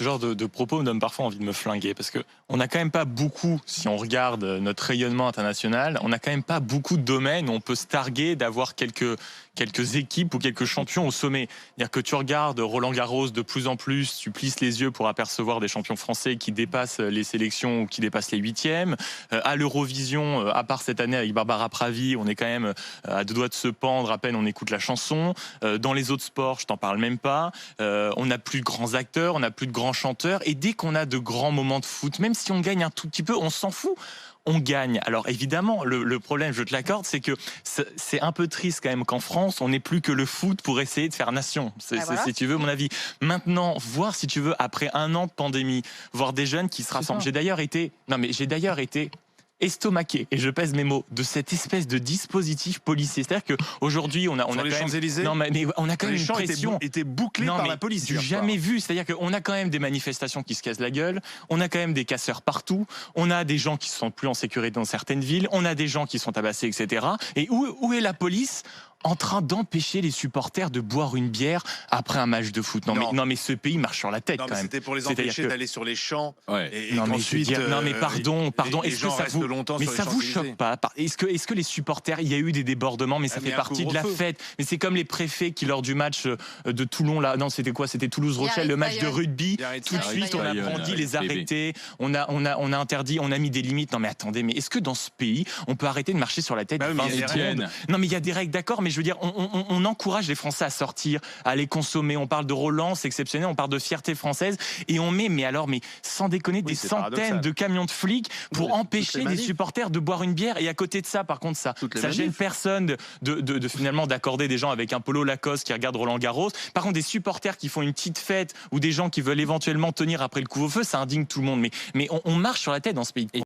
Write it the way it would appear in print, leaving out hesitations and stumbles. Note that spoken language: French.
Ce genre de propos me donne parfois envie de me flinguer parce que on n'a quand même pas beaucoup, si on regarde notre rayonnement international, on n'a quand même pas beaucoup de domaines où on peut se targuer d'avoir quelques équipes ou quelques champions au sommet. C'est-à-dire que tu regardes Roland Garros de plus en plus, tu plisses les yeux pour apercevoir des champions français qui dépassent les sélections ou qui dépassent les huitièmes. À l'Eurovision, à part cette année avec Barbara Pravi, on est quand même à deux doigts de se pendre à peine on écoute la chanson. Dans les autres sports, je t'en parle même pas. On n'a plus de grands acteurs, on n'a plus de grands chanteurs. Et dès qu'on a de grands moments de foot, même si on gagne un tout petit peu, on s'en fout. On gagne. Alors évidemment, le problème, je te l'accorde, c'est que c'est un peu triste quand même qu'en France, on n'ait plus que le foot pour essayer de faire nation. Voilà. Si tu veux, mon avis. Maintenant, voir si tu veux, après un an de pandémie, voir des jeunes qui se rassemblent. J'ai d'ailleurs été estomaqué, et je pèse mes mots, de cette espèce de dispositif policier. C'est-à-dire qu'aujourd'hui, on a Sur quand les même... Champs-Élysées, Non, mais on a quand même les une champs pression. étaient bouclés Non, par mais la police. du hier soir. jamais vu. C'est-à-dire qu'on a quand même des manifestations qui se cassent la gueule, on a quand même des casseurs partout, on a des gens qui ne se sentent plus en sécurité dans certaines villes, on a des gens qui sont tabassés, etc. Et où est la police en train d'empêcher les supporters de boire une bière après un match de foot? Non, mais ce pays marche sur la tête Non, quand mais même. c'était pour les C'est-à-dire empêcher que- d'aller sur les champs. Ouais. Et Non, mais, qu'ensuite, non mais pardon, les est-ce que gens ça restent vous, longtemps mais sur les ça vous Champs-Élysées. choque pas? Est-ce que les supporters, il y a eu des débordements, mais ça Ah, mais fait un partie de la couvre-feu. fête. Mais c'est comme les préfets qui lors du match de Toulon là, non c'était quoi? C'était Toulouse-Rochelle, le match de Yared rugby. Yared Tout de Sayon. suite on a Sayon, brandi les avec arrêter, on a interdit, on a mis des limites. Non mais attendez, mais est-ce que dans ce pays on peut arrêter de marcher sur la tête Bah du oui, mais fin il y a du des monde? règles. Non mais il y a des règles, d'accord, mais je veux dire, on encourage les Français à sortir, à aller consommer. On parle de relance exceptionnelle, on parle de fierté française, et on met, mais sans déconner, des c'est centaines paradoxal. de camions de flics pour Toutes empêcher les les manifs. supporters de boire une bière. Et à côté de ça, par contre, ça Toutes les gêne manifs. personne finalement d'accorder des gens avec un polo Lacoste qui regardent Roland Garros. Par contre, des supporters qui font une petite fête ou des gens qui veulent éventuellement tenir après le couvre-feu, ça indigne tout le monde. Mais on marche sur la tête dans ce pays.